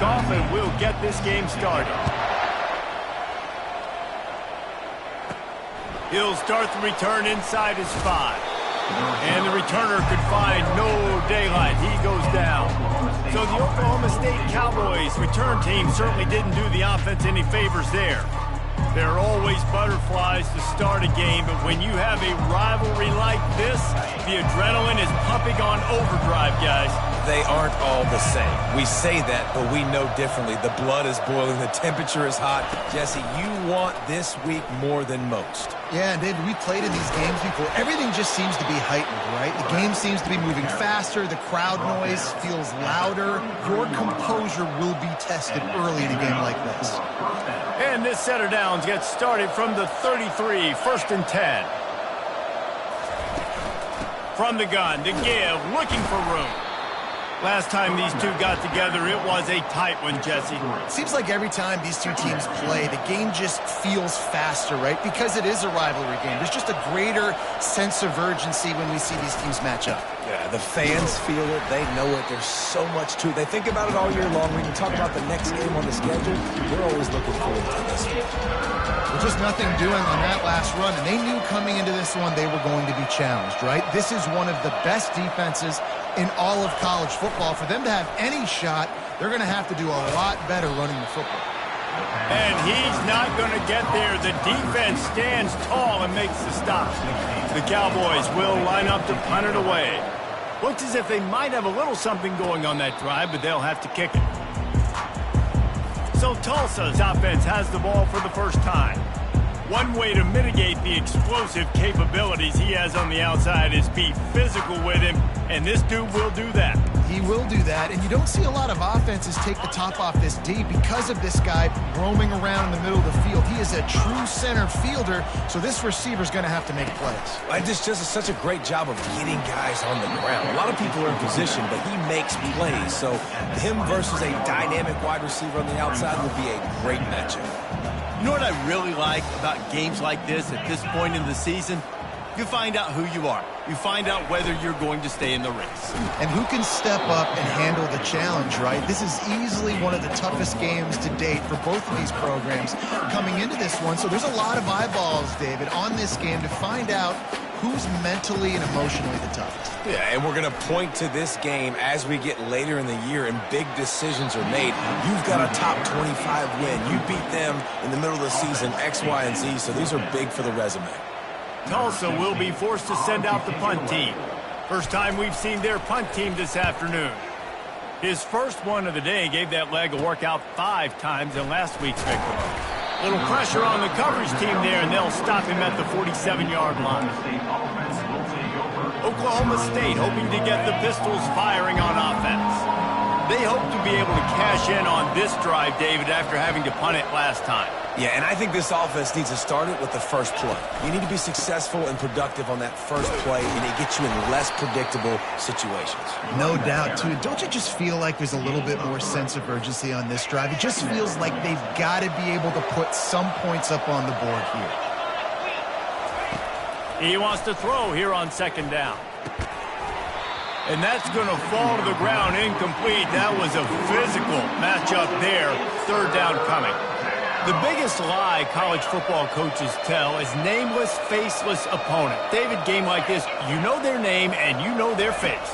kickoff, and we'll get this game started. He'll start the return inside his 5. And the returner could find no daylight. He goes down. So the Oklahoma State Cowboys return team certainly didn't do the offense any favors there. There are always butterflies to start a game, but when you have a rivalry like this, the adrenaline is pumping on overdrive, guys. They aren't all the same. We say that, but we know differently. The blood is boiling. The temperature is hot. Jesse, you want this week more than most. Yeah, and David, we played in these games before. Everything just seems to be heightened, right? The game seems to be moving faster. The crowd noise feels louder. Your composure will be tested early in a game like this. And this set of downs gets started from the 33, 1st and 10. From the gun, to give, looking for room. Last time these two got together, it was a tight one, Jesse. Seems like every time these two teams play, the game just feels faster, right? Because it is a rivalry game. There's just a greater sense of urgency when we see these teams match up. Yeah, the fans feel it. They know it. There's so much to it. They think about it all year long. When you talk about the next game on the schedule, we're always looking forward to this one. Well, just nothing doing on that last run, and they knew coming into this one they were going to be challenged, right? This is one of the best defenses in all of college football. For them to have any shot, they're going to have to do a lot better running the football. And he's not going to get there. The defense stands tall and makes the stop. The Cowboys will line up to punt it away. Looks as if they might have a little something going on that drive, but they'll have to kick it. So Tulsa's offense has the ball for the first time. One way to mitigate the explosive capabilities he has on the outside is be physical with him, and this dude will do that. He will do that, and you don't see a lot of offenses take the top off this D because of this guy roaming around in the middle of the field. He is a true center fielder, so this receiver's going to have to make plays. It just does such a great job of getting guys on the ground. A lot of people are in position, but he makes plays, so him versus a dynamic wide receiver on the outside will be a great matchup. You know what I really like about games like this at this point in the season? You find out who you are. You find out whether you're going to stay in the race. And who can step up and handle the challenge, right? This is easily one of the toughest games to date for both of these programs coming into this one. So there's a lot of eyeballs, David, on this game to find out who's mentally and emotionally the toughest. Yeah, and we're going to point to this game as we get later in the year and big decisions are made. You've got a top 25 win. You beat them in the middle of the season, X, Y, and Z, so these are big for the resume. Tulsa will be forced to send out the punt team. First time we've seen their punt team this afternoon. His first one of the day gave that leg a workout 5 times in last week's victory. Little pressure on the coverage team there, and they'll stop him at the 47-yard line. Oklahoma State hoping to get the Pistols firing on offense. They hope to be able to cash in on this drive, David, after having to punt it last time. Yeah, and I think this offense needs to start it with the first play. You need to be successful and productive on that first play, and it gets you in less predictable situations. No doubt, too. Don't you just feel like there's a little bit more sense of urgency on this drive? It just feels like they've got to be able to put some points up on the board here. He wants to throw here on 2nd down. And that's going to fall to the ground incomplete. That was a physical matchup there. 3rd down coming. The biggest lie college football coaches tell is nameless, faceless opponent. David, game like this, you know their name and you know their face.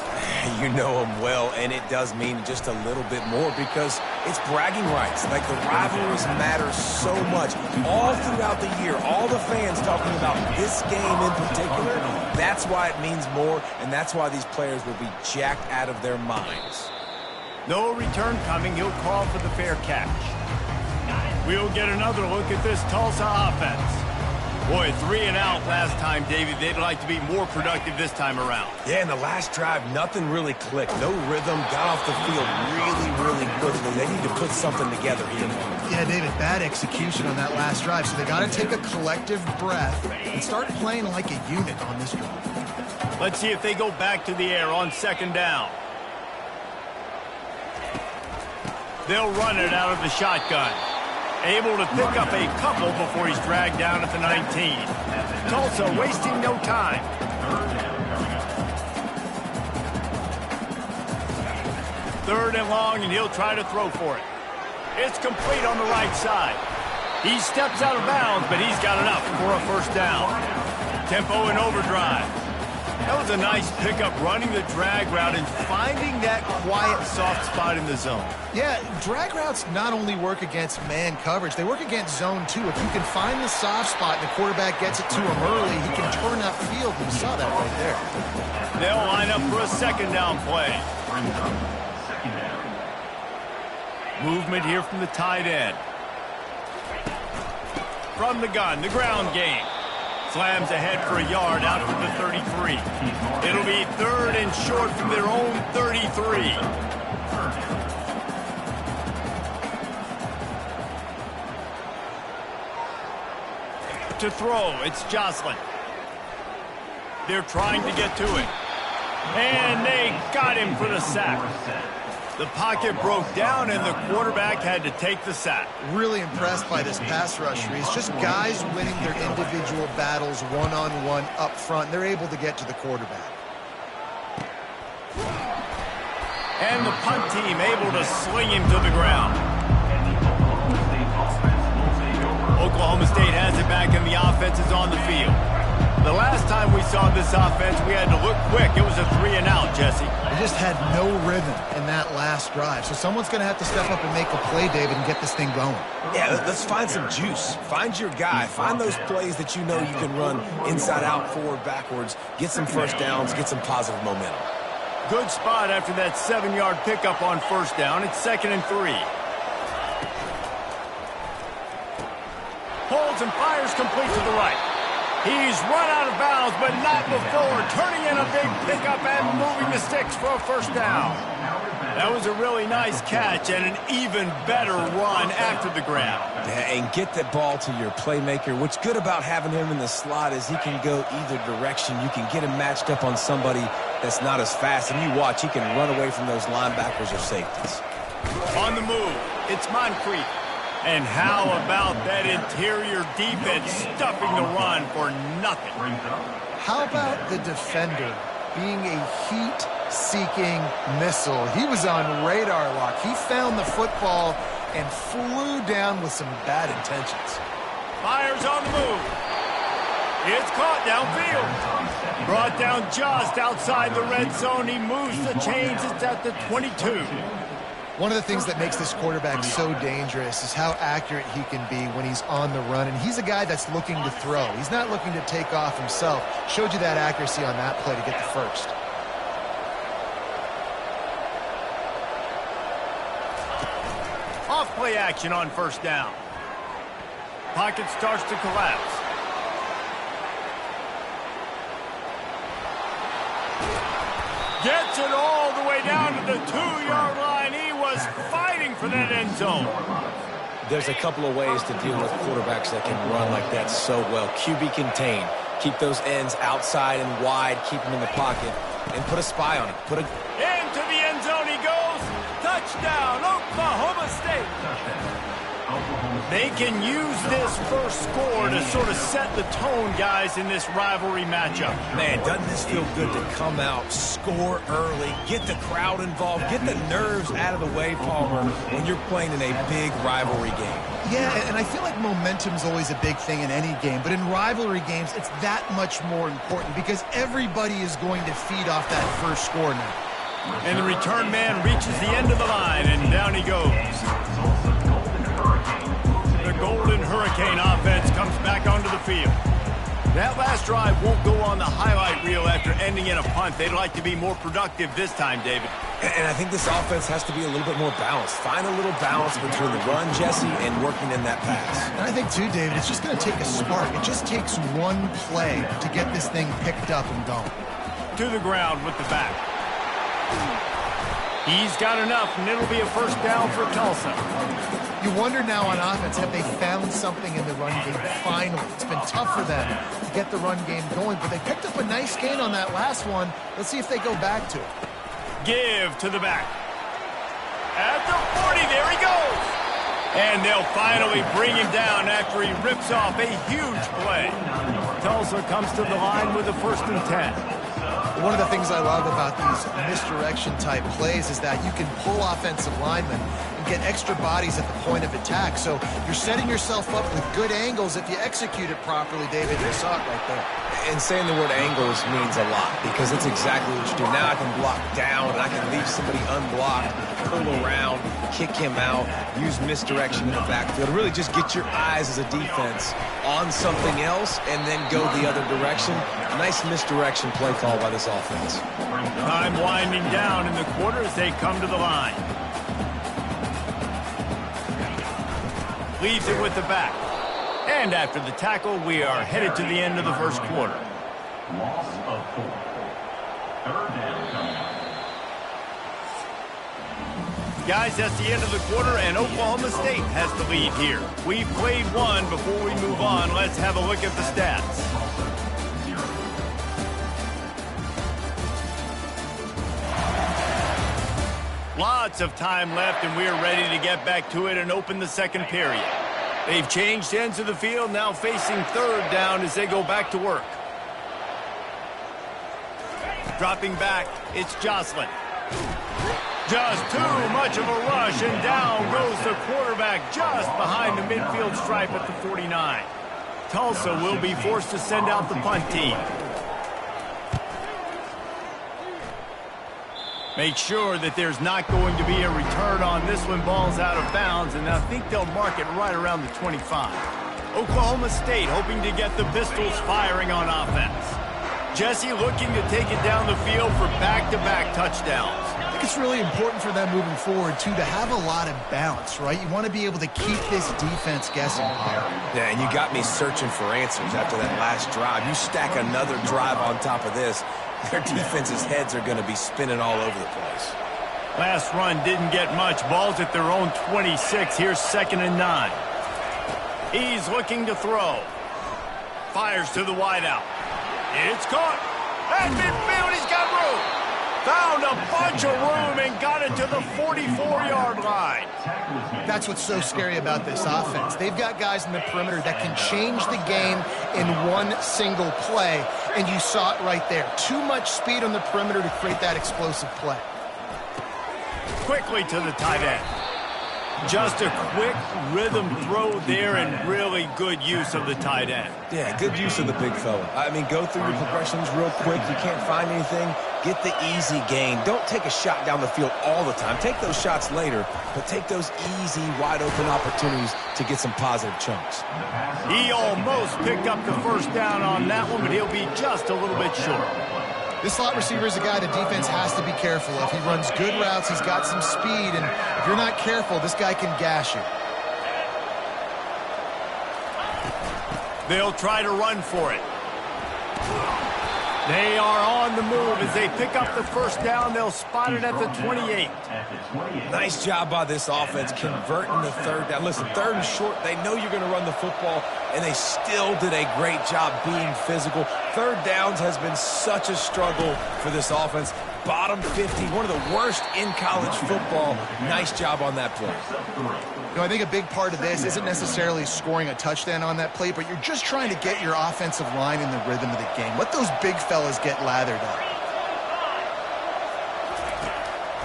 You know them well, and it does mean just a little bit more because it's bragging rights. Like, the rivalries matter so much. All throughout the year, all the fans talking about this game in particular, that's why it means more, and that's why these players will be jacked out of their minds. No return coming. He'll call for the fair catch. We'll get another look at this Tulsa offense. Boy, 3 and out last time, David. They'd like to be more productive this time around. Yeah, in the last drive, nothing really clicked. No rhythm, got off the field really quickly. They need to put something together here. Yeah, David, bad execution on that last drive. So they got to take a collective breath and start playing like a unit on this drive. Let's see if they go back to the air on 2nd down. They'll run it out of the shotgun. Able to pick up a couple before he's dragged down at the 19. Tulsa wasting no time. 3rd and long, and he'll try to throw for it. It's complete on the right side. He steps out of bounds, but he's got enough for a first down. Tempo and overdrive. That was a nice pickup, running the drag route and finding that quiet, soft spot in the zone. Yeah, drag routes not only work against man coverage, they work against zone too. If you can find the soft spot and the quarterback gets it to him early, he can turn upfield. You saw that right there. They'll line up for a second down play. Movement here from the tight end. From the gun, the ground game. Slams ahead for a yard out to the 33. It'll be 3rd and short from their own 33. To throw, it's Jocelyn. They're trying to get to it. And they got him for the sack. The pocket broke down, and the quarterback had to take the sack. Really impressed by this pass rush, Reese. Just guys winning their individual battles one-on-one up front. They're able to get to the quarterback. And the punt team able to sling him to the ground. Oklahoma State has it back, and the offense is on the field. The last time we saw this offense, we had to look quick. It was a 3-and-out, Jesse. They just had no rhythm in that last drive. So someone's going to have to step up and make a play, David, and get this thing going. Yeah, let's find some juice. Find your guy. Find those plays that you know you can run inside out, forward, backwards. Get some first downs. Get some positive momentum. Good spot after that 7-yard pickup on first down. It's 2nd and 3. Holds and fires complete to the right. He's run out of bounds, but not before turning in a big pickup and moving the sticks for a first down. That was a really nice catch and an even better run after the grab. Yeah, and get the ball to your playmaker. What's good about having him in the slot is he can go either direction. You can get him matched up on somebody that's not as fast, and you watch, he can run away from those linebackers or safeties. On the move, it's Moncrief. And how about that interior defense stuffing the run for nothing? How about the defender being a heat-seeking missile? He was on radar lock. He found the football and flew down with some bad intentions. Fires on the move. It's caught downfield. Brought down just outside the red zone. He moves the chains. It's at the 22. One of the things that makes this quarterback so dangerous is how accurate he can be when he's on the run. And he's a guy that's looking to throw. He's not looking to take off himself. Showed you that accuracy on that play to get the first. Off play action on first down. Pocket starts to collapse. Gets it all the way down to the 2-yard line. He was fighting for that end zone. There's a couple of ways to deal with quarterbacks that can run like that so well. QB contain. Keep those ends outside and wide. Keep them in the pocket. And put a spy on it. Into the end zone he goes. Touchdown, Oklahoma State. They can use this first score to sort of set the tone, guys, in this rivalry matchup. Man, doesn't this feel good to come out, score early, get the crowd involved, get the nerves out of the way, Palmer, when you're playing in a big rivalry game? Yeah, and I feel like momentum's always a big thing in any game, but in rivalry games, it's that much more important because everybody is going to feed off that first score now. And the return man reaches the end of the line, and down he goes. The Golden Hurricane offense comes back onto the field. That last drive won't go on the highlight reel after ending in a punt. They'd like to be more productive this time, David. And I think this offense has to be a little bit more balanced. Find a little balance between the run, Jesse, and working in that pass. And I think, too, David, it's just going to take a spark. It just takes one play to get this thing picked up and going. To the ground with the back. He's got enough, and it'll be a first down for Tulsa. You wonder now on offense, have they found something in the run game finally? It's been tough for them to get the run game going, but they picked up a nice gain on that last one. Let's see if they go back to it. Give to the back. At the 40, there he goes. And they'll finally bring him down after he rips off a huge play. Tulsa comes to the line with a 1st and 10. One of the things I love about these misdirection-type plays is that you can pull offensive linemen and get extra bodies at the point of attack. So you're setting yourself up with good angles if you execute it properly, David. You saw it right there. And saying the word angles means a lot because it's exactly what you do. Now I can block down, and I can leave somebody unblocked, pull around, kick him out, use misdirection in the backfield. Really just get your eyes as a defense on something else and then go the other direction. Nice misdirection play call by this offense. Time winding down in the quarter as they come to the line. Leaves it with the back. And after the tackle, we are headed to the end of the first quarter. Loss of 4. Third down coming up. Guys, that's the end of the quarter, and Oklahoma State has the lead here. We've played one. Before we move on, let's have a look at the stats. Lots of time left, and we're ready to get back to it and open the second period. They've changed ends of the field, now facing third down as they go back to work. Dropping back, it's Jocelyn. Just too much of a rush, and down goes the quarterback just behind the midfield stripe at the 49. Tulsa will be forced to send out the punt team. Make sure that there's not going to be a return on this when ball's out of bounds, and I think they'll mark it right around the 25. Oklahoma State hoping to get the pistols firing on offense. Jesse looking to take it down the field for back-to-back touchdowns. I think it's really important for them moving forward, too, to have a lot of balance, right? You want to be able to keep this defense guessing. Yeah, and you got me searching for answers after that last drive. You stack another drive on top of this, their defense's heads are going to be spinning all over the place. Last run didn't get much. Ball's at their own 26. Here's 2nd and 9. He's looking to throw. Fires to the wideout. It's caught. At midfield, he's got room. Found a bunch of room and got it to the 44-yard line. That's what's so scary about this offense. They've got guys in the perimeter that can change the game in one single play, and you saw it right there. Too much speed on the perimeter to create that explosive play. Quickly to the tight end. Just a quick rhythm throw there and really good use of the tight end. Yeah, good use of the big fella. I mean, go through your progressions real quick. You can't find anything. Get the easy gain. Don't take a shot down the field all the time. Take those shots later, but take those easy, wide-open opportunities to get some positive chunks. He almost picked up the first down on that one, but he'll be just a little bit short. This slot receiver is a guy the defense has to be careful of. He runs good routes. He's got some speed, and if you're not careful, this guy can gash you. They'll try to run for it. They are on the move as they pick up the first down. They'll spot it at the 28. Nice job by this offense converting the third down. Listen, 3rd and short, they know you're going to run the football, and they still did a great job being physical. 3rd downs has been such a struggle for this offense. Bottom 50, one of the worst in college football. Nice job on that play. You know, I think a big part of this isn't necessarily scoring a touchdown on that play, but you're just trying to get your offensive line in the rhythm of the game. Let those big fellas get lathered up.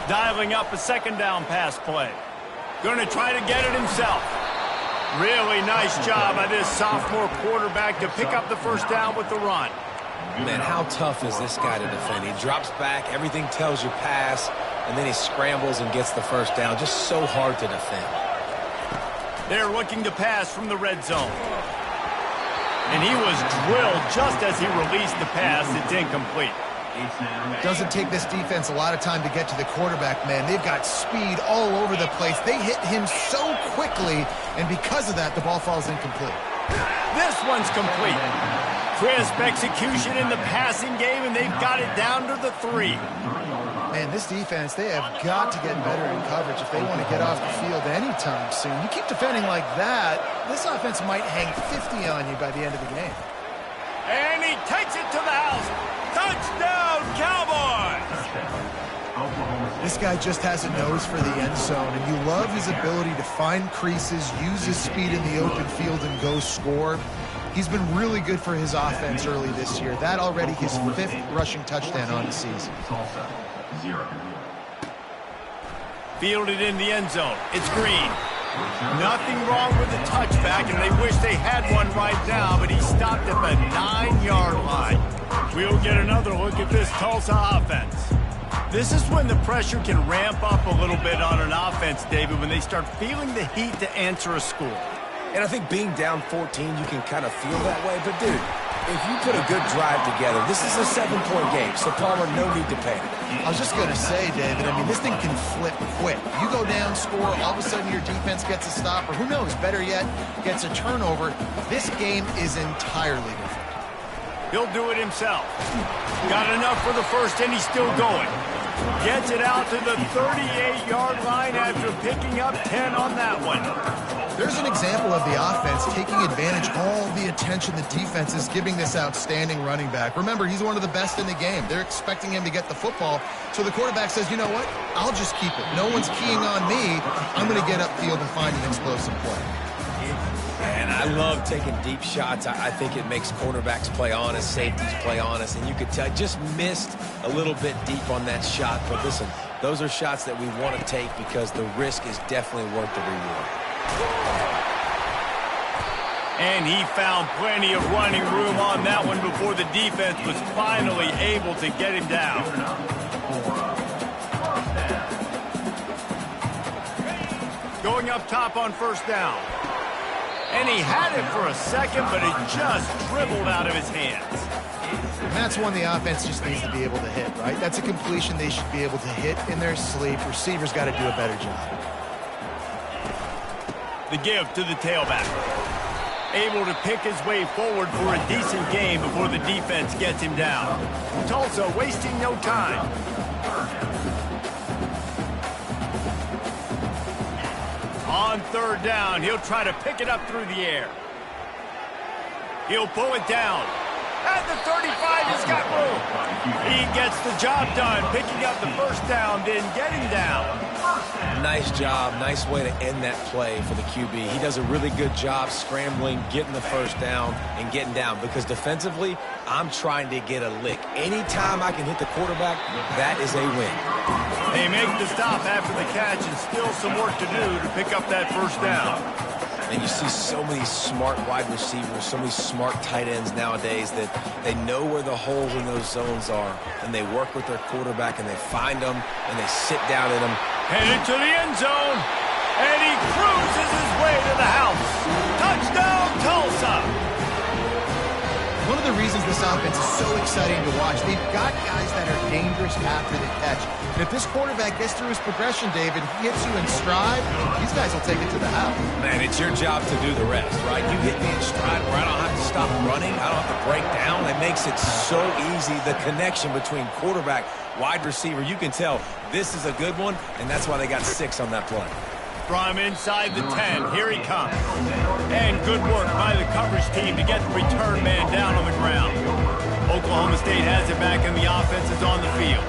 Dialing up a 2nd down pass play. Going to try to get it himself. Really nice job by this sophomore quarterback to pick up the first down with the run. Man, how tough is this guy to defend? He drops back, everything tells you pass, and then he scrambles and gets the first down. Just so hard to defend. They're looking to pass from the red zone. And he was drilled just as he released the pass. It's incomplete. Doesn't take this defense a lot of time to get to the quarterback, man. They've got speed all over the place. They hit him so quickly, and because of that, the ball falls incomplete. This one's complete. Crisp execution in the passing game, and they've got it down to the 3. Man, this defense, they have got to get better in coverage if they want to get off the field anytime soon. You keep defending like that, this offense might hang 50 on you by the end of the game. And he takes it to the house. Touchdown, Cowboys! This guy just has a nose for the end zone, and you love his ability to find creases, use his speed in the open field, and go score. He's been really good for his offense early this year. That already his 5th rushing touchdown on the season. Tulsa, 0. Fielded in the end zone. It's Green. Nothing wrong with the touchback, and they wish they had one right now, but he stopped at the 9-yard line. We'll get another look at this Tulsa offense. This is when the pressure can ramp up a little bit on an offense, David, when they start feeling the heat to answer a score. And I think being down 14, you can kind of feel that way. But, dude, if you put a good drive together, this is a 7-point game, so Palmer, no need to panic. I was just going to say, David, I mean, this thing can flip quick. You go down, score, all of a sudden your defense gets a stop, or who knows, better yet, gets a turnover. This game is entirely different. He'll do it himself. Got enough for the first, and he's still going. Gets it out to the 38-yard line after picking up 10 on that one. There's an example of the offense taking advantage of all the attention the defense is giving this outstanding running back. Remember, he's one of the best in the game. They're expecting him to get the football. So the quarterback says, you know what? I'll just keep it. No one's keying on me. I'm going to get upfield and find an explosive play. And I love taking deep shots. I think it makes cornerbacks play honest, safeties play honest, and you could tell just missed a little bit deep on that shot. But listen, those are shots that we want to take because the risk is definitely worth the reward. And he found plenty of running room on that one before the defense was finally able to get him down. Going up top on first down. And he had it for a second, but it just dribbled out of his hands. And that's one the offense just needs to be able to hit, right? That's a completion they should be able to hit in their sleep. Receivers got to do a better job. The give to the tailback. Able to pick his way forward for a decent game before the defense gets him down. Tulsa wasting no time. On third down, he'll try to pick it up through the air. He'll pull it down. At the 35, he's got room. He gets the job done, picking up the first down, then getting down. Nice job. Nice way to end that play for the QB. He does a really good job scrambling, getting the first down, and getting down. Because defensively, I'm trying to get a lick. Anytime I can hit the quarterback, that is a win. They make the stop after the catch and still some work to do to pick up that first down. And you see so many smart wide receivers, so many smart tight ends nowadays that they know where the holes in those zones are, and they work with their quarterback, and they find them, and they sit down in them. Headed to the end zone, and he cruises his way to the house. Touchdown, Tulsa! One of the reasons this offense is so exciting to watch, they've got guys that are dangerous after the catch. And if this quarterback gets through his progression, David, he hits you in stride, these guys will take it to the house. Man, it's your job to do the rest, right? You hit me in stride where I don't have to stop running. I don't have to break down. It makes it so easy. The connection between quarterback, wide receiver, you can tell this is a good one, and that's why they got 6 on that play. From inside the 10, here he comes. And good work by the coverage team to get the return man down on the ground. Oklahoma State has it back and the offense is on the field.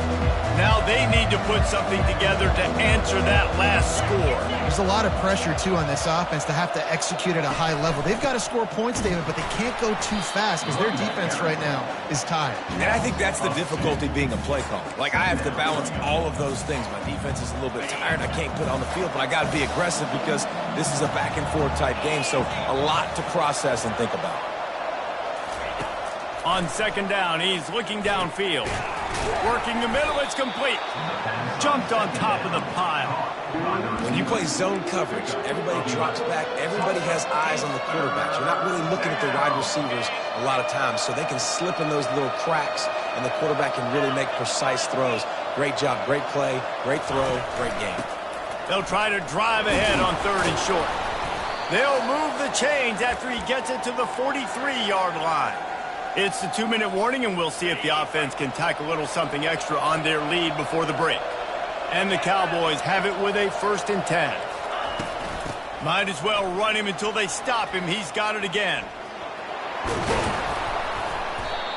Now they need to put something together to answer that last score. There's a lot of pressure, too, on this offense to have to execute at a high level. They've got to score points, David, but they can't go too fast because their defense right now is tired. And I think that's the difficulty being a play caller. Like, I have to balance all of those things. My defense is a little bit tired. I can't put it on the field, but I got to be aggressive because this is a back-and-forth type game, so a lot to process and think about. On second down, he's looking downfield. Working the middle, it's complete. Jumped on top of the pile. When you play zone coverage, everybody drops back. Everybody has eyes on the quarterbacks. You're not really looking at the wide receivers a lot of times, so they can slip in those little cracks, and the quarterback can really make precise throws. Great job, great play, great throw, great game. They'll try to drive ahead on third and short. They'll move the chains after he gets it to the 43-yard line. It's the 2-minute warning, and we'll see if the offense can tack a little something extra on their lead before the break. And the Cowboys have it with a 1st and 10. Might as well run him until they stop him. He's got it again.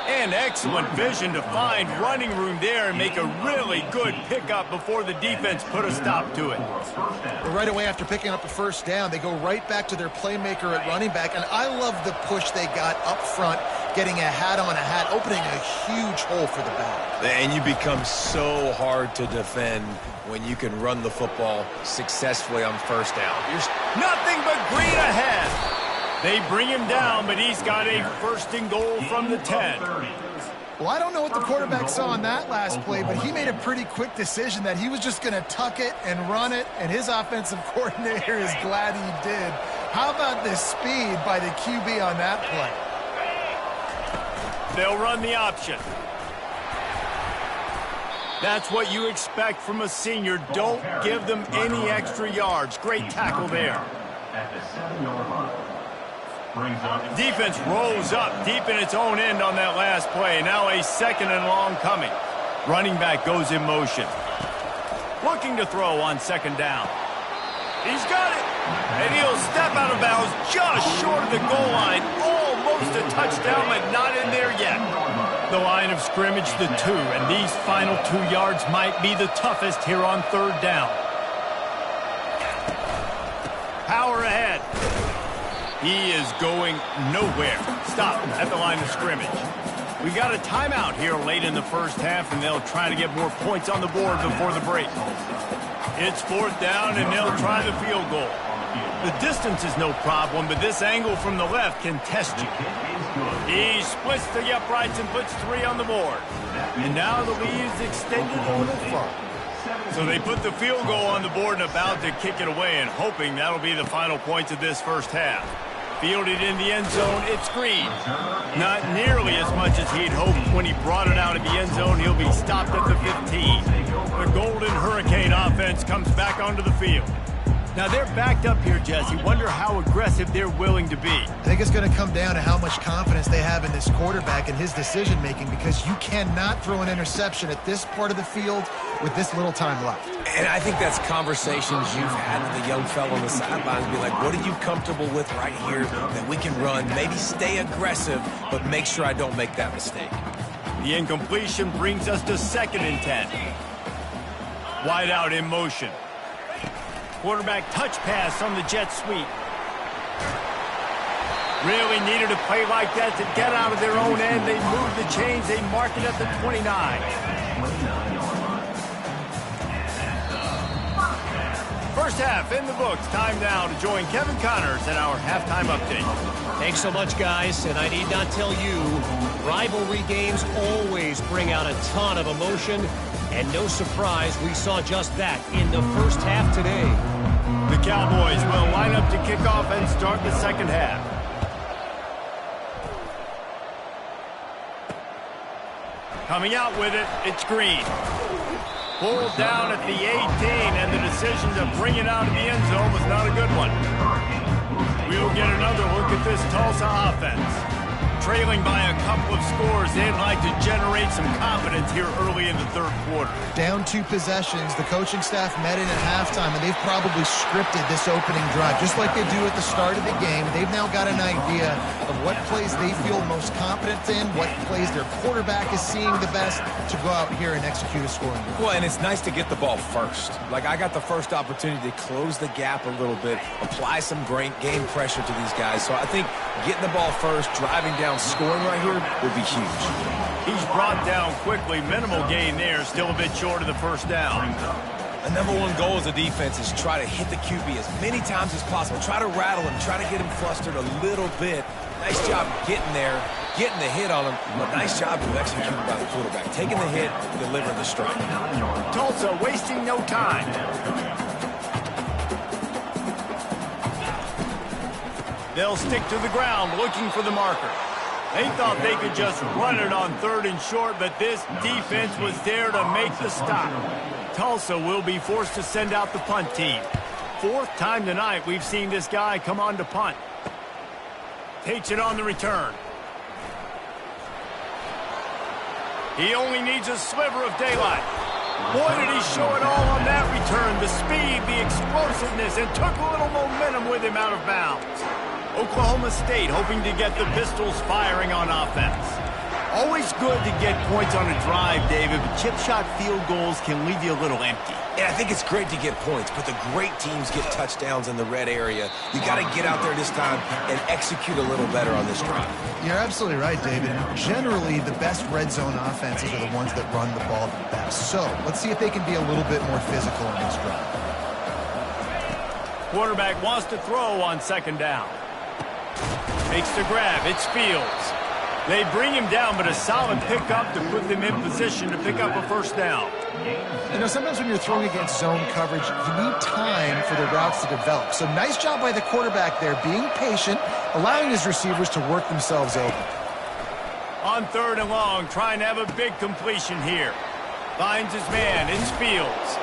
And excellent vision to find running room there and make a really good pickup before the defense put a stop to it. Well, right away after picking up the first down, they go right back to their playmaker at running back. And I love the push they got up front, getting a hat on a hat, opening a huge hole for the back. And you become so hard to defend when you can run the football successfully on first down. Nothing but green ahead. They bring him down, but he's got a first and goal from the 10. Well, I don't know what the quarterback saw on that last play, but he made a pretty quick decision that he was just going to tuck it and run it, and his offensive coordinator is glad he did. How about the speed by the QB on that play? They'll run the option. That's what you expect from a senior. Don't give them any extra yards. Great tackle there. At the 7-yard line. Defense rolls up deep in its own end on that last play. Now a second and long coming. Running back goes in motion. Looking to throw on second down. He's got it. And he'll step out of bounds just short of the goal line. Almost a touchdown, but not in there yet. The line of scrimmage, the 2, and these final 2 yards might be the toughest here on third down. Power ahead. He is going nowhere. Stop at the line of scrimmage. We got a timeout here late in the first half, and they'll try to get more points on the board before the break. It's fourth down, and they'll try the field goal. The distance is no problem, but this angle from the left can test you. He splits the uprights and puts 3 on the board. And now the lead is extended a little further. So they put the field goal on the board and about to kick it away, and hoping that'll be the final points of this first half. Fielded in the end zone, it's Green. Not nearly as much as he'd hoped when he brought it out of the end zone. He'll be stopped at the 15. The Golden Hurricane offense comes back onto the field. Now they're backed up here, Jesse. Wonder how aggressive they're willing to be. I think it's going to come down to how much confidence they have in this quarterback and his decision-making, because you cannot throw an interception at this part of the field with this little time left. And I think that's conversations you've had with the young fellow on the sidelines. Be like, what are you comfortable with right here that we can run? Maybe stay aggressive, but make sure I don't make that mistake. The incompletion brings us to 2nd and 10. Wide out in motion. Quarterback touch pass on the jet sweep. Really needed a play like that to get out of their own end. They move the chains. They mark it at the 29. First half in the books. Time now to join Kevin Connors at our halftime update. Thanks so much, guys. And I need not tell you, rivalry games always bring out a ton of emotion. And no surprise, we saw just that in the first half today. The Cowboys will line up to kick off and start the second half. Coming out with it, it's Green. Pulled down at the 18, and the decision to bring it out of the end zone was not a good one. We'll get another look at this Tulsa offense. Trailing by a couple of scores, they'd like to generate some confidence here early in the third quarter. Down 2 possessions, the coaching staff met in at halftime, and they've probably scripted this opening drive. Just like they do at the start of the game, they've now got an idea of what plays they feel most confident in, what plays their quarterback is seeing the best to go out here and execute a scoring drive. Well, and it's nice to get the ball first. Like, I got the first opportunity to close the gap a little bit, apply some great game pressure to these guys. So I think getting the ball first, driving down, scoring right here would be huge. He's brought down quickly. Minimal gain there. Still a bit short of the first down. The number one goal as a defense is try to hit the QB as many times as possible. Try to rattle him. Try to get him flustered a little bit. Nice job getting there, getting the hit on him. But nice job executing by the quarterback. Taking the hit, delivering the strike. Tulsa wasting no time. They'll stick to the ground looking for the marker. They thought they could just run it on 3rd and short, but this defense was there to make the stop. Tulsa will be forced to send out the punt team. 4th time tonight we've seen this guy come on to punt. Takes it on the return. He only needs a sliver of daylight. Boy, did he show it all on that return. The speed, the explosiveness, and took a little momentum with him out of bounds. Oklahoma State hoping to get the Pistols firing on offense. Always good to get points on a drive, David, but chip shot field goals can leave you a little empty. And I think it's great to get points, but the great teams get touchdowns in the red area. You got to get out there this time and execute a little better on this drive. You're absolutely right, David. Generally, the best red zone offenses are the ones that run the ball the best. So let's see if they can be a little bit more physical on this drive. Quarterback wants to throw on second down. Makes the grab. It's Fields. They bring him down, but a solid pickup to put them in position to pick up a first down. You know, sometimes when you're throwing against zone coverage, you need time for the routes to develop. So nice job by the quarterback there, being patient, allowing his receivers to work themselves open. On third and long, trying to have a big completion here. Finds his man. It's Fields.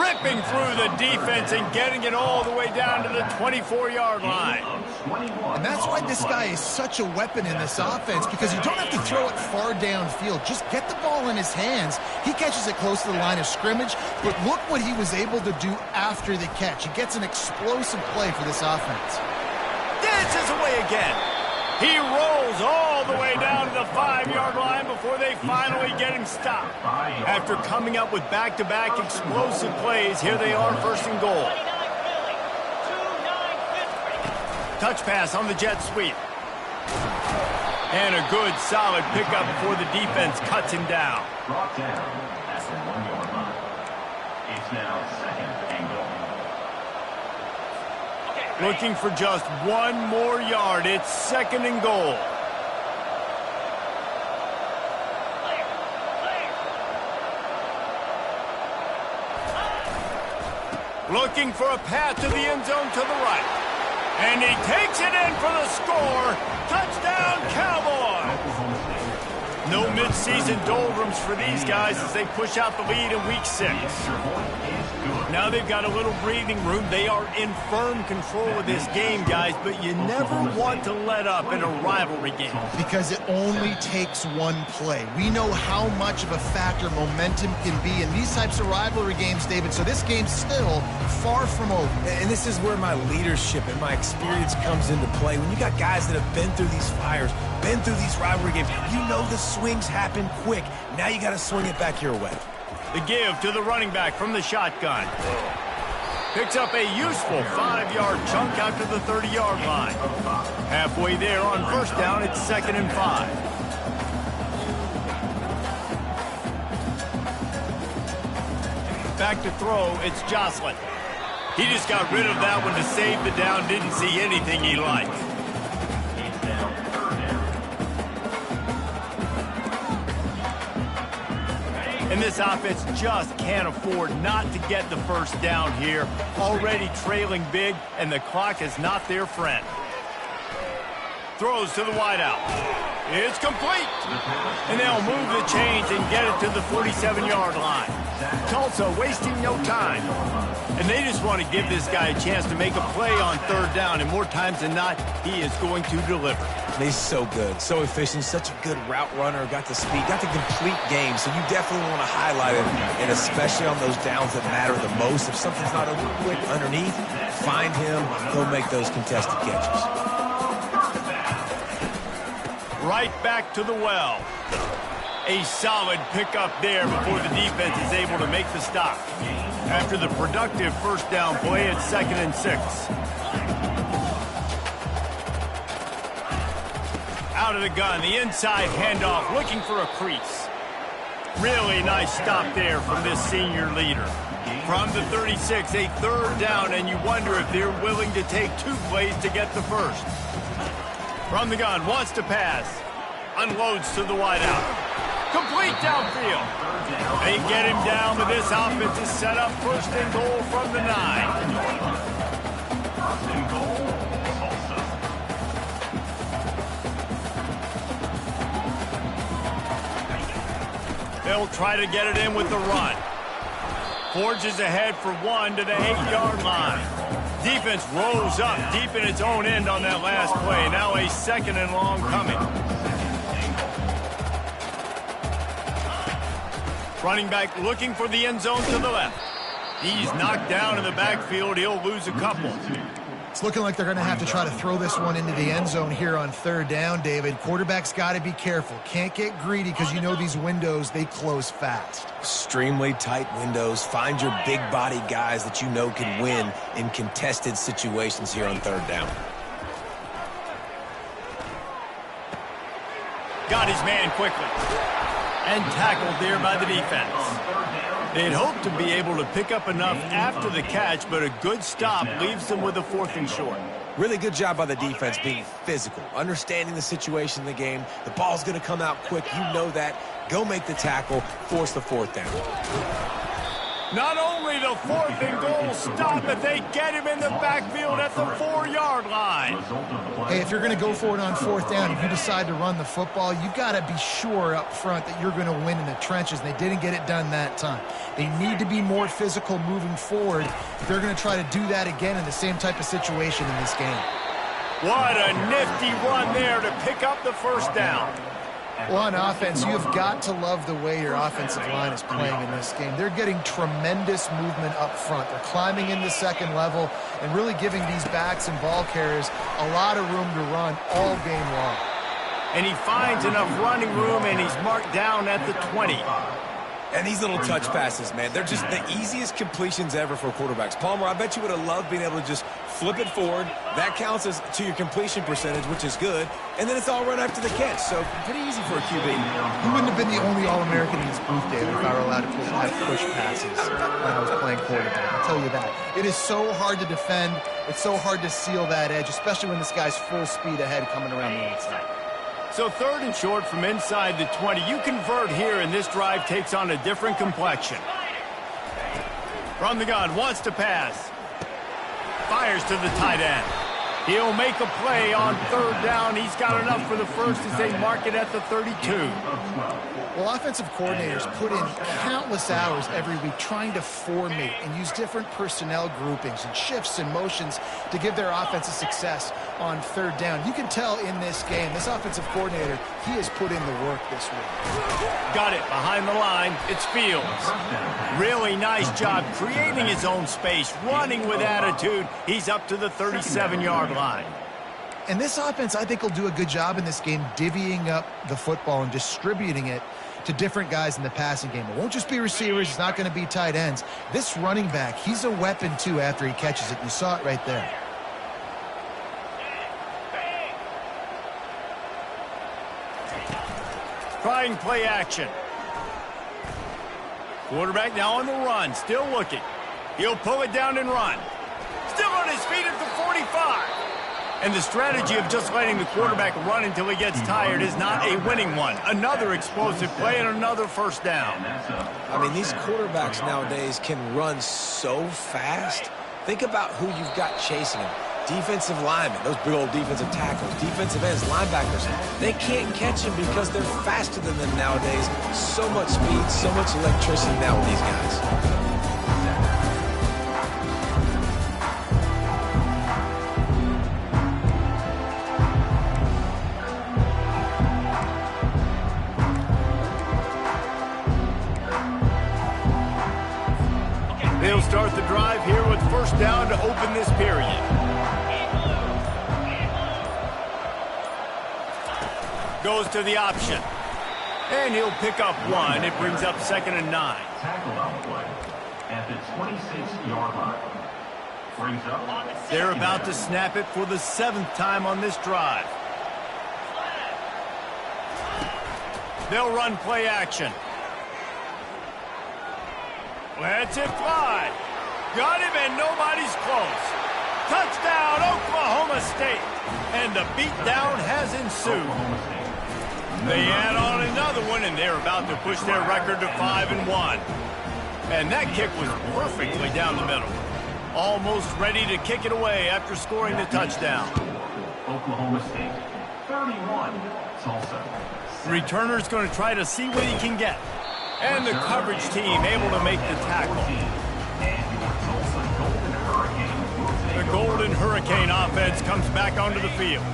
Ripping through the defense and getting it all the way down to the 24-yard line. And that's why this guy is such a weapon in this offense, because you don't have to throw it far downfield. Just get the ball in his hands. He catches it close to the line of scrimmage, but look what he was able to do after the catch. He gets an explosive play for this offense. Dances away again. He rolls all the way down to the 5-yard line before they finally get him stopped. After coming up with back-to-back explosive plays, here they are, first and goal. Touch pass on the jet sweep. And a good, solid pickup before the defense cuts him down. Brought down at the 1-yard line. It's now second and goal. Looking for just one more yard. It's second and goal. Looking for a path to the end zone to the right. And he takes it in for the score. Touchdown, Cowboys! No midseason doldrums for these guys as they push out the lead in Week 6. Now they've got a little breathing room. They are in firm control of this game, guys, but you never want to let up in a rivalry game. Because it only takes one play. We know how much of a factor momentum can be in these types of rivalry games, David, so this game's still far from over. And this is where my leadership and my experience comes into play. When you got guys that have been through these fires, been through these rivalry games, you know the swings happen quick. Now you got to swing it back your way. The give to the running back from the shotgun. Picks up a useful 5-yard chunk out to the 30-yard line. Halfway there on first down, it's second and 5. Back to throw, it's Jocelyn. He just got rid of that one to save the down, didn't see anything he liked. And this offense just can't afford not to get the first down here. Already trailing big, and the clock is not their friend. Throws to the wideout. It's complete. And they'll move the chains and get it to the 47-yard line. Tulsa wasting no time. And they just want to give this guy a chance to make a play on third down. And more times than not, he is going to deliver. He's so good, so efficient, such a good route runner, got the speed, got the complete game. So you definitely want to highlight it, and especially on those downs that matter the most. If something's not over quick underneath, find him. He'll make those contested catches. Right back to the well. A solid pickup there before the defense is able to make the stop. After the productive first down play, it's second and 6. Out of the gun, the inside handoff, looking for a crease. Really nice stop there from this senior leader. From the 36, a third down, and you wonder if they're willing to take 2 plays to get the first. From the gun, wants to pass. Unloads to the wideout. Complete downfield. They get him down, but this offense is set up first and goal from the 9. First and goal, Tulsa. They'll try to get it in with the run. Forges ahead for 1 to the 8-yard line. Defense rolls up deep in its own end on that last play. Now a second and long coming. Running back looking for the end zone to the left. He's knocked down in the backfield. He'll lose a couple. It's looking like they're going to have to try to throw this one into the end zone here on third down, David. Quarterback's got to be careful. Can't get greedy because you know these windows, they close fast. Extremely tight windows. Find your big body guys that you know can win in contested situations here on third down. Got his man quickly. And tackled there by the defense. They'd hoped to be able to pick up enough after the catch, but a good stop leaves them with a 4th and short. Really good job by the defense being physical, understanding the situation in the game. The ball's going to come out quick. You know that. Go make the tackle, force the 4th down. Not only the 4th and goal stop, but they get him in the backfield at the 4-yard line. Hey, if you're going to go for it on 4th down, if you decide to run the football, you've got to be sure up front that you're going to win in the trenches. They didn't get it done that time. They need to be more physical moving forward if they're going to try to do that again in the same type of situation in this game. What a nifty run there to pick up the 1st down. Well, on offense, you've got to love the way your offensive line is playing in this game. They're getting tremendous movement up front. They're climbing into second level and really giving these backs and ball carriers a lot of room to run all game long. And he finds enough running room, and he's marked down at the 20. And these little touch passes, man, they're just the easiest completions ever for quarterbacks. Palmer, I bet you would have loved being able to just flip it forward. That counts as to your completion percentage, which is good. And then it's all run after the catch, so pretty easy for a QB. He wouldn't have been the only All-American in this booth, David, if I were allowed to have push passes when I was playing quarterback. I'll tell you that. It is so hard to defend. It's so hard to seal that edge, especially when this guy's full speed ahead coming around the outside. So 3rd and short from inside the 20. You convert here, and this drive takes on a different complexion. From the gun, wants to pass. Fires to the tight end. He'll make a play on 3rd down. He's got enough for the 1st as they mark it at the 32. Well, offensive coordinators put in countless hours every week trying to formate and use different personnel groupings and shifts and motions to give their offense a success on 3rd down. You can tell in this game, this offensive coordinator, he has put in the work this week. Got it behind the line. It's Fields. Really nice job creating his own space, running with attitude. He's up to the 37-yard line. And this offense, I think, will do a good job in this game divvying up the football and distributing it to different guys in the passing game. It won't just be receivers. It's not going to be tight ends. This running back, he's a weapon, too, after he catches it. You saw it right there. Trying play action. Quarterback now on the run, still looking. He'll pull it down and run. Still on his feet at the 45. And the strategy of just letting the quarterback run until he gets tired is not a winning one. Another explosive play and another 1st down. I mean, these quarterbacks nowadays can run so fast. Think about who you've got chasing them. Defensive linemen, those big old defensive tackles, defensive ends, linebackers. They can't catch them because they're faster than them nowadays. So much speed, so much electricity now with these guys. They'll start the drive here with 1st down to open this period. Goes to the option. And he'll pick up 1. It brings up 2nd and 9. Tackle on the play at the 26-yard line. Brings up. They're about to snap it for the 7th time on this drive. They'll run play action. Lets it fly. Got him, and nobody's close. Touchdown, Oklahoma State. And the beatdown has ensued. They add on another one, and they're about to push their record to 5-1. And that kick was perfectly down the middle. Almost ready to kick it away after scoring the touchdown. Oklahoma State, 31, Tulsa. The returner's going to try to see what he can get. And the coverage team able to make the tackle. The Golden Hurricane offense comes back onto the field.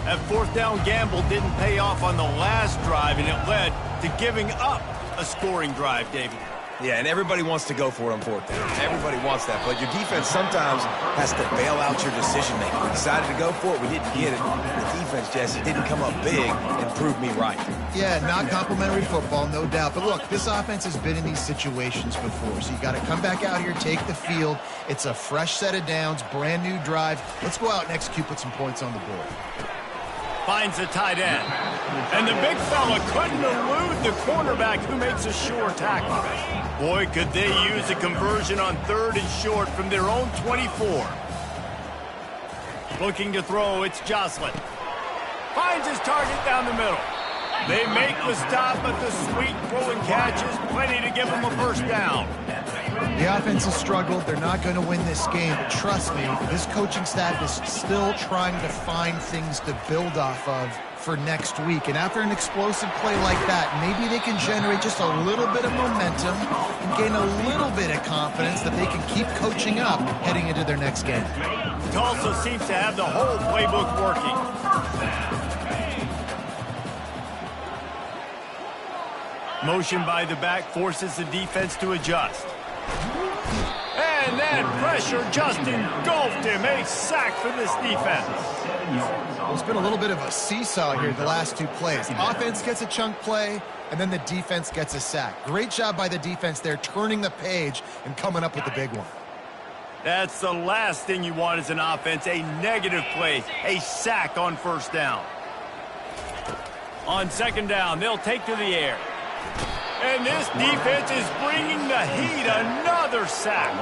That 4th down gamble didn't pay off on the last drive, and it led to giving up a scoring drive, David. Yeah, and everybody wants to go for it on fourth down. Everybody wants that, but your defense sometimes has to bail out your decision-making. We decided to go for it. We didn't get it. The defense, Jesse, didn't come up big and prove me right. Yeah, not complimentary football, no doubt. But look, this offense has been in these situations before, so you got to come back out here, take the field. It's a fresh set of downs, brand new drive. Let's go out and execute, put some points on the board. Finds the tight end. And the big fella couldn't elude the cornerback who makes a sure tackle. Boy, could they use a conversion on 3rd and short from their own 24. Looking to throw, it's Jocelyn. Finds his target down the middle. They make the stop, but the sweet throw and catch is plenty to give them a first down. The offense has struggled. They're not going to win this game. But trust me, this coaching staff is still trying to find things to build off of for next week. And after an explosive play like that, maybe they can generate just a little bit of momentum and gain a little bit of confidence that they can keep coaching up heading into their next game. Tulsa seems to have the whole playbook working. Motion by the back forces the defense to adjust. And that pressure just engulfed him. A sack for this defense. It's been a little bit of a seesaw here the last two plays. The offense gets a chunk play, and then the defense gets a sack. Great job by the defense there, turning the page and coming up with the big one. That's the last thing you want as an offense, a negative play, a sack on first down. On second down, they'll take to the air. And this defense is bringing the heat, another sack.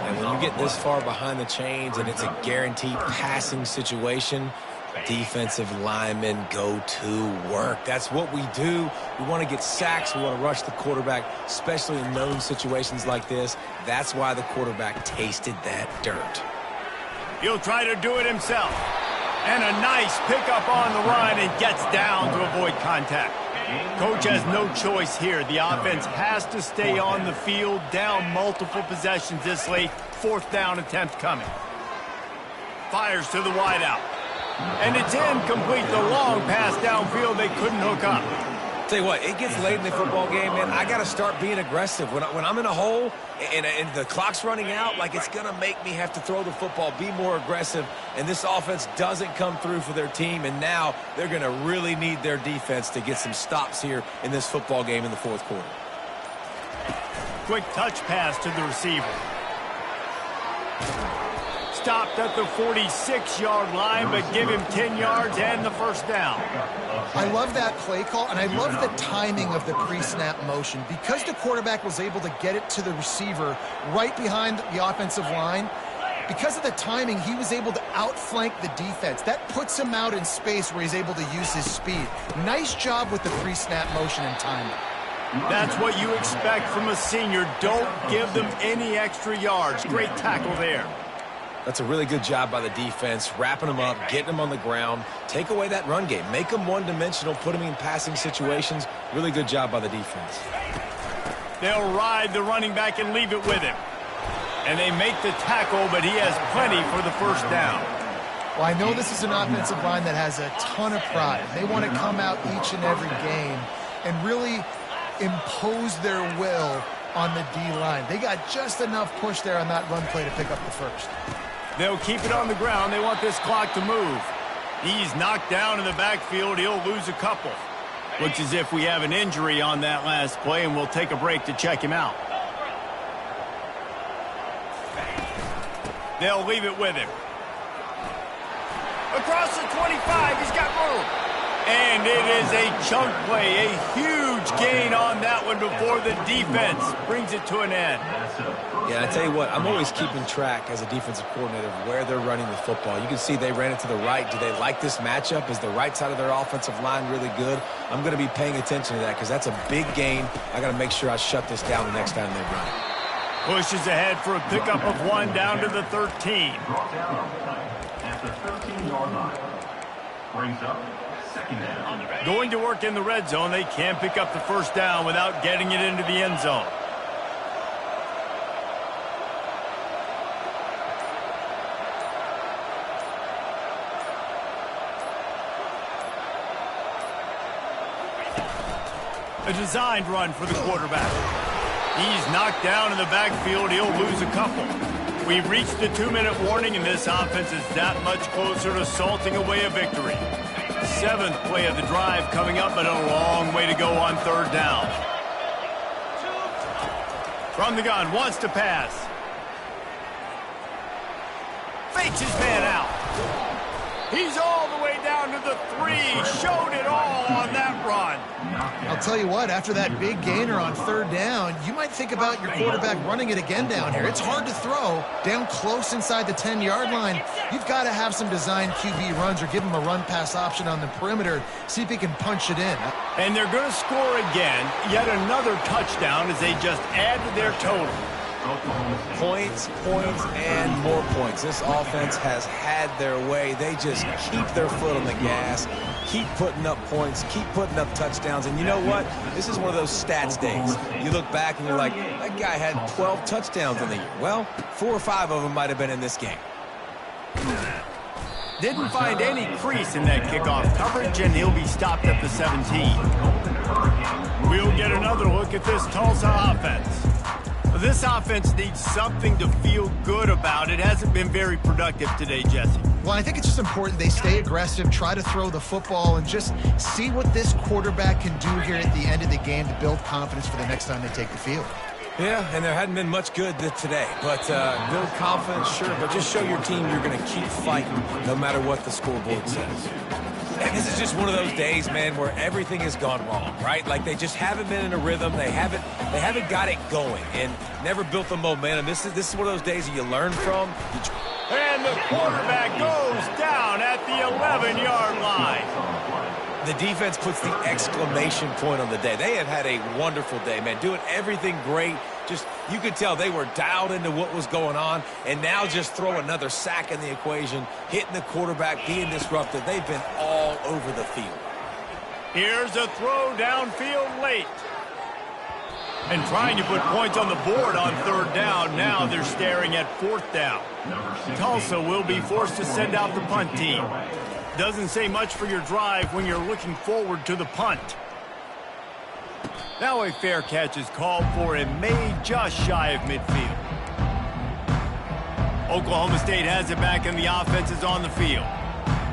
And when you get this far behind the chains and it's a guaranteed passing situation, defensive linemen go to work. That's what we do. We want to get sacks. We want to rush the quarterback, especially in known situations like this. That's why the quarterback tasted that dirt. He'll try to do it himself. And a nice pickup on the run and gets down to avoid contact. Coach has no choice here. The offense has to stay on the field, down multiple possessions this late. Fourth down attempt coming. Fires to the wideout. And it's incomplete. The long pass downfield they couldn't hook up. Tell you what, it gets late in the football game, man. I got to start being aggressive. When I'm in a hole and the clock's running out, like it's going to make me have to throw the football, be more aggressive. And this offense doesn't come through for their team, and now they're going to really need their defense to get some stops here in this football game in the fourth quarter. Quick touch pass to the receiver. Stopped at the 46-yard line, but give him 10 yards and the first down. I love that play call, and I love the timing of the pre-snap motion. Because the quarterback was able to get it to the receiver right behind the offensive line, because of the timing, he was able to outflank the defense. That puts him out in space where he's able to use his speed. Nice job with the pre-snap motion and timing. That's what you expect from a senior. Don't give them any extra yards. Great tackle there. That's a really good job by the defense, wrapping them up, getting them on the ground. Take away that run game. Make them one-dimensional, put them in passing situations. Really good job by the defense. They'll ride the running back and leave it with him. And they make the tackle, but he has plenty for the first down. Well, I know this is an offensive line that has a ton of pride. They want to come out each and every game and really impose their will on the D-line. They got just enough push there on that run play to pick up the first. They'll keep it on the ground. They want this clock to move. He's knocked down in the backfield. He'll lose a couple. Looks as if we have an injury on that last play, and we'll take a break to check him out. They'll leave it with him. Across the 25, he's got room. And it is a chunk play, a huge gain on that one before the defense brings it to an end. Yeah, I tell you what, I'm always keeping track as a defensive coordinator of where they're running the football. You can see they ran it to the right. Do they like this matchup? Is the right side of their offensive line really good? I'm going to be paying attention to that because that's a big gain. I got to make sure I shut this down the next time they run it. Pushes ahead for a pickup of one down to the 13. At the 13-yard line. Brings up second down. Going to work in the red zone. They can't pick up the first down without getting it into the end zone. A designed run for the quarterback. He's knocked down in the backfield. He'll lose a couple. We've reached the 2-minute warning, and this offense is that much closer to salting away a victory. 7th play of the drive coming up, but a long way to go on 3rd down. From the gun, wants to pass. Fakes his man out. He's all the way down to the 3. Showed it all on that run. I'll tell you what, after that big gainer on 3rd down, you might think about your quarterback running it again down here. It's hard to throw down close inside the 10-yard line. You've got to have some designed QB runs or give him a run-pass option on the perimeter. See if he can punch it in. And they're going to score again. Yet another touchdown as they just add to their total. Points, and more points. This offense has had their way. They just keep their foot on the gas, keep putting up points, keep putting up touchdowns. And you know what? This is one of those stats days. You look back and you're like, that guy had 12 touchdowns in the year. Well, 4 or 5 of them might have been in this game. Didn't find any crease in that kickoff coverage, and he'll be stopped at the 17. We'll get another look at this Tulsa offense. This offense needs something to feel good about. It hasn't been very productive today, Jesse. Well, I think it's just important they stay aggressive, try to throw the football, and just see what this quarterback can do here at the end of the game to build confidence for the next time they take the field. Yeah, and there hadn't been much good today. But build confidence, sure, but just show your team you're going to keep fighting no matter what the scoreboard says. And this is just one of those days, man, where everything has gone wrong, right? Like they just haven't been in a rhythm. They haven't got it going and never built the momentum. This is one of those days that you learn from. And the quarterback goes down at the 11-yard line. The defense puts the exclamation point on the day. They have had a wonderful day, man, doing everything great. Just, you could tell they were dialed into what was going on, and now just throw another sack in the equation, hitting the quarterback, being disruptive. They've been all over the field. Here's a throw downfield late. And trying to put points on the board on 3rd down. Now they're staring at 4th down. Tulsa will be forced to send out the punt team. Doesn't say much for your drive when you're looking forward to the punt. Now a fair catch is called for and made just shy of midfield. Oklahoma State has it back and the offense is on the field.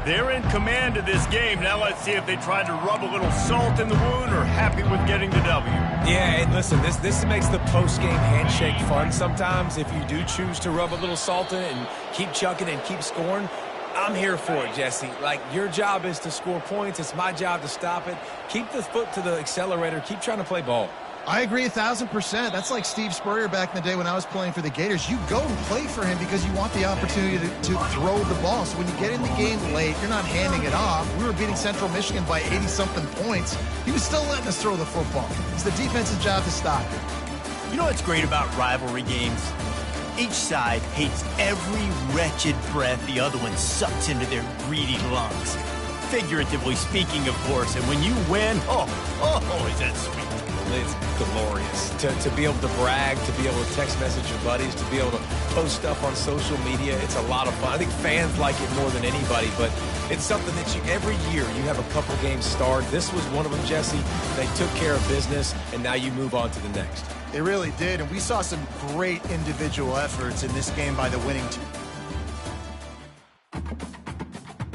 They're in command of this game. Now let's see if they try to rub a little salt in the wound or happy with getting the W. Yeah, and listen, this makes the post-game handshake fun sometimes. If you do choose to rub a little salt in it and keep chucking and keep scoring, I'm here for it, Jesse. Like, your job is to score points. It's my job to stop it. Keep the foot to the accelerator. Keep trying to play ball. I agree 1,000%. That's like Steve Spurrier back in the day when I was playing for the Gators. You go and play for him because you want the opportunity to throw the ball. So when you get in the game late, you're not handing it off. We were beating Central Michigan by 80-something points. He was still letting us throw the football. It's the defense's job to stop it. You know what's great about rivalry games? Each side hates every wretched breath the other one sucks into their greedy lungs. Figuratively speaking, of course. And when you win, oh, is that sweet. It's glorious. To be able to brag, to be able to text message your buddies, to be able to post stuff on social media, it's a lot of fun. I think fans like it more than anybody, but it's something that every year you have a couple games start. This was one of them, Jesse. They took care of business, and now you move on to the next. They really did, and we saw some great individual efforts in this game by the winning team.